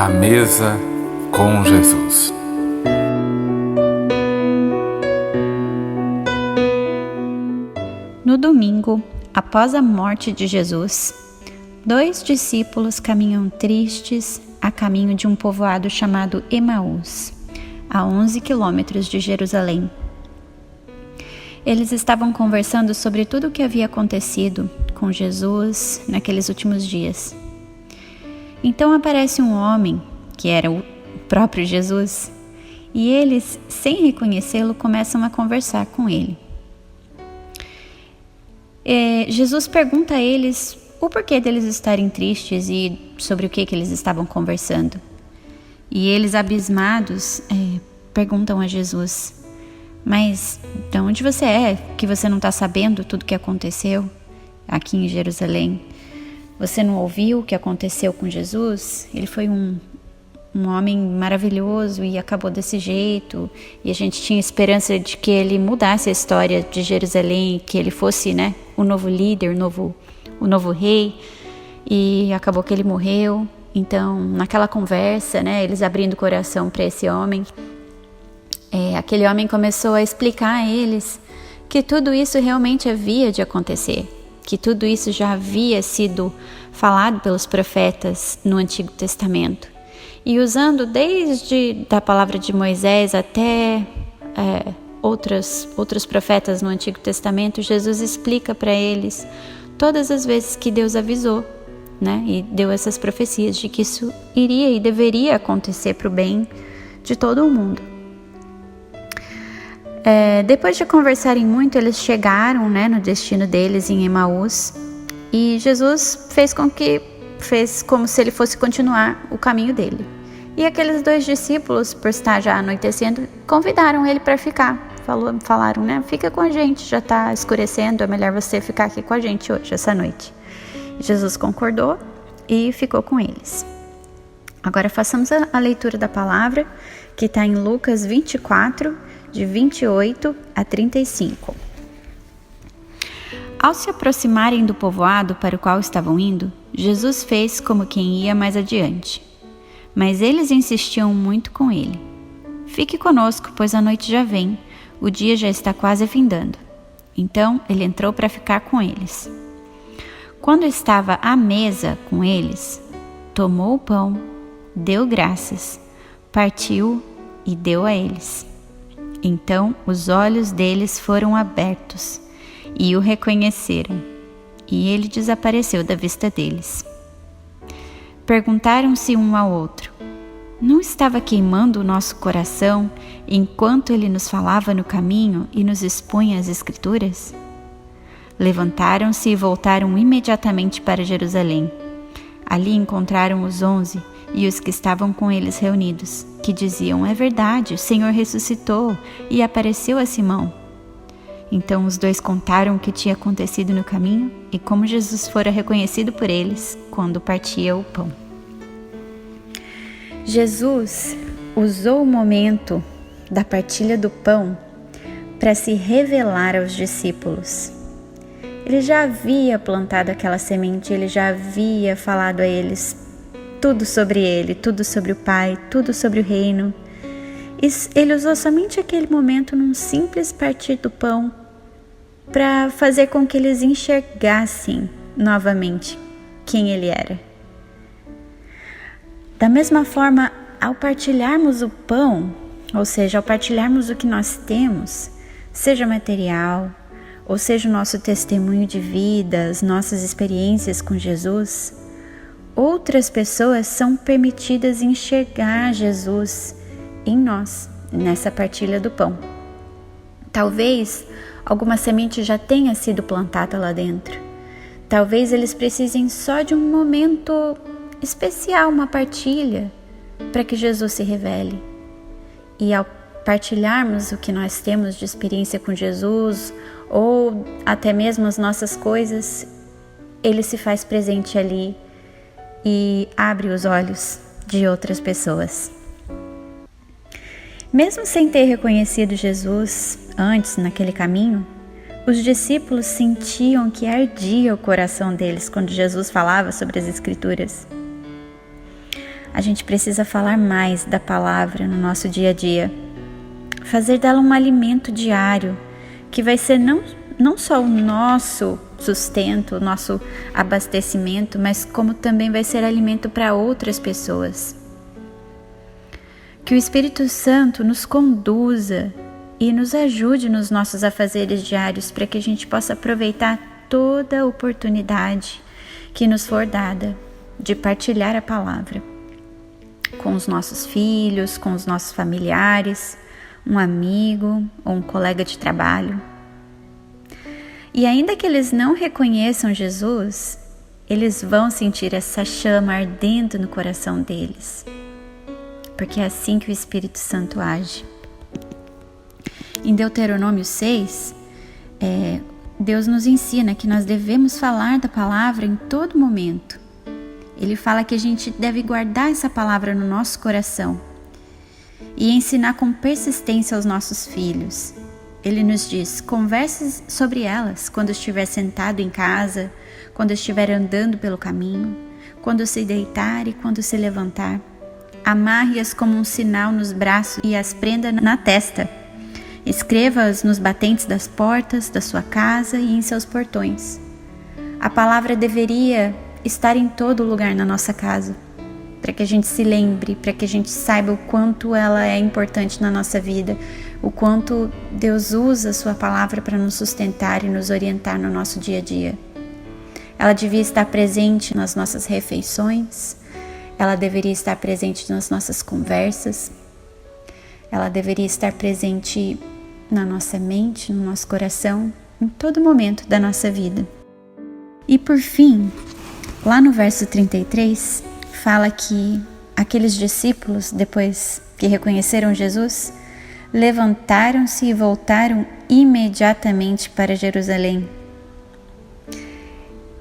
À mesa com Jesus. No domingo, após a morte de Jesus, 2 discípulos caminham tristes a caminho de um povoado chamado Emaús, a 11 quilômetros de Jerusalém. Eles estavam conversando sobre tudo o que havia acontecido com Jesus naqueles últimos dias. Então aparece um homem, que era o próprio Jesus, e eles, sem reconhecê-lo, começam a conversar com ele. Jesus pergunta a eles o porquê deles estarem tristes e sobre o que eles estavam conversando. E eles, abismados, perguntam a Jesus: mas de onde você é que você não está sabendo tudo o que aconteceu aqui em Jerusalém? Você não ouviu o que aconteceu com Jesus? Ele foi um homem maravilhoso e acabou desse jeito. E a gente tinha esperança de que ele mudasse a história de Jerusalém, que ele fosse, o novo líder, o novo rei. E acabou que ele morreu. Então, naquela conversa, eles abrindo o coração para esse homem, aquele homem começou a explicar a eles que tudo isso realmente havia de acontecer, que tudo isso já havia sido falado pelos profetas no Antigo Testamento. E usando desde da palavra de Moisés até outros profetas no Antigo Testamento, Jesus explica para eles todas as vezes que Deus avisou, e deu essas profecias de que isso iria e deveria acontecer para o bem de todo o mundo. Depois de conversarem muito, eles chegaram no destino deles em Emaús, e Jesus fez como se ele fosse continuar o caminho dele. E aqueles 2 discípulos, por estar já anoitecendo, convidaram ele para ficar. Falaram, fica com a gente, já está escurecendo, é melhor você ficar aqui com a gente hoje, essa noite. E Jesus concordou e ficou com eles. Agora façamos a leitura da palavra, que está em Lucas 24, de 28 a 35. Ao se aproximarem do povoado para o qual estavam indo, Jesus fez como quem ia mais adiante. Mas eles insistiam muito com ele: fique conosco, pois a noite já vem, o dia já está quase findando. Então ele entrou para ficar com eles. Quando estava à mesa com eles, tomou o pão, deu graças, partiu e deu a eles. Então os olhos deles foram abertos e o reconheceram, e ele desapareceu da vista deles. Perguntaram-se um ao outro: não estava queimando o nosso coração enquanto ele nos falava no caminho e nos expunha as Escrituras? Levantaram-se e voltaram imediatamente para Jerusalém. Ali encontraram os 11 e os que estavam com eles reunidos, que diziam: é verdade, o Senhor ressuscitou e apareceu a Simão. Então os 2 contaram o que tinha acontecido no caminho e como Jesus fora reconhecido por eles quando partia o pão. Jesus usou o momento da partilha do pão para se revelar aos discípulos. Ele já havia plantado aquela semente, ele já havia falado a eles tudo sobre ele, tudo sobre o Pai, tudo sobre o reino. Ele usou somente aquele momento num simples partir do pão para fazer com que eles enxergassem novamente quem ele era. Da mesma forma, ao partilharmos o pão, ou seja, ao partilharmos o que nós temos, seja material, ou seja o nosso testemunho de vida, as nossas experiências com Jesus, outras pessoas são permitidas enxergar Jesus em nós, nessa partilha do pão. Talvez alguma semente já tenha sido plantada lá dentro. Talvez eles precisem só de um momento especial, uma partilha, para que Jesus se revele. E ao partilharmos o que nós temos de experiência com Jesus, ou até mesmo as nossas coisas, ele se faz presente ali e abre os olhos de outras pessoas. Mesmo sem ter reconhecido Jesus antes naquele caminho, os discípulos sentiam que ardia o coração deles quando Jesus falava sobre as Escrituras. A gente precisa falar mais da palavra no nosso dia a dia. Fazer dela um alimento diário, que vai ser não só o nosso sustento, o nosso abastecimento, mas como também vai ser alimento para outras pessoas. Que o Espírito Santo nos conduza e nos ajude nos nossos afazeres diários para que a gente possa aproveitar toda a oportunidade que nos for dada de partilhar a palavra com os nossos filhos, com os nossos familiares, um amigo ou um colega de trabalho. E ainda que eles não reconheçam Jesus, eles vão sentir essa chama ardendo no coração deles, porque é assim que o Espírito Santo age. Em Deuteronômio 6, Deus nos ensina que nós devemos falar da palavra em todo momento. Ele fala que a gente deve guardar essa palavra no nosso coração e ensinar com persistência aos nossos filhos. Ele nos diz: converse sobre elas quando estiver sentado em casa, quando estiver andando pelo caminho, quando se deitar e quando se levantar. Amarre-as como um sinal nos braços e as prenda na testa. Escreva-as nos batentes das portas da sua casa e em seus portões. A palavra deveria estar em todo lugar na nossa casa, para que a gente se lembre, para que a gente saiba o quanto ela é importante na nossa vida, o quanto Deus usa a sua palavra para nos sustentar e nos orientar no nosso dia a dia. Ela devia estar presente nas nossas refeições, ela deveria estar presente nas nossas conversas, ela deveria estar presente na nossa mente, no nosso coração, em todo momento da nossa vida. E por fim, lá no verso 33, fala que aqueles discípulos, depois que reconheceram Jesus, levantaram-se e voltaram imediatamente para Jerusalém.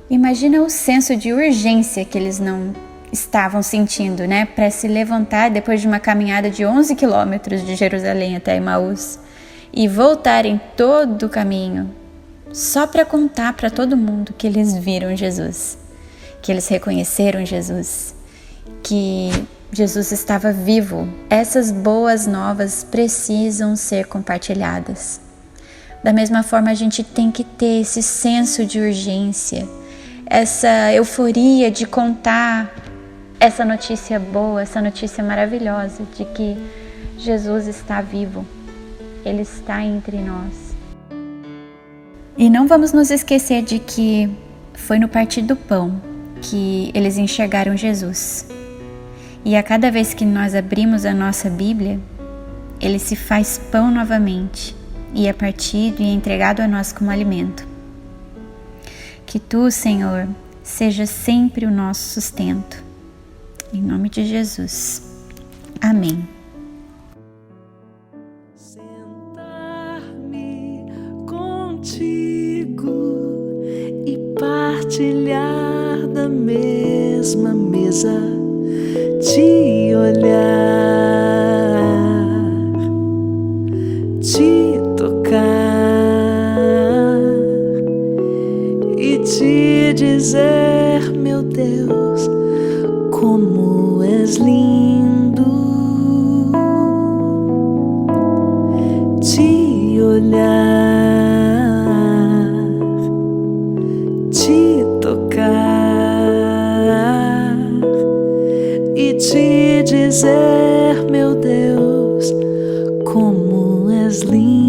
Imagina o senso de urgência que eles não estavam sentindo, né? Para se levantar depois de uma caminhada de 11 quilômetros de Jerusalém até Emaús e voltarem todo o caminho só para contar para todo mundo que eles viram Jesus, que eles reconheceram Jesus, que Jesus estava vivo. Essas boas novas precisam ser compartilhadas. Da mesma forma, a gente tem que ter esse senso de urgência, essa euforia de contar essa notícia boa, essa notícia maravilhosa de que Jesus está vivo, Ele está entre nós. E não vamos nos esquecer de que foi no partir do pão que eles enxergaram Jesus. E a cada vez que nós abrimos a nossa Bíblia, ele se faz pão novamente e é partido e entregado a nós como alimento. Que tu, Senhor, seja sempre o nosso sustento. Em nome de Jesus. Amém. Sentar-me contigo e partilhar da mesma mesa, te olhar, te tocar e te dizer, meu Deus, como és lindo. Te olhar, te tocar e te dizer, meu Deus, como és lindo.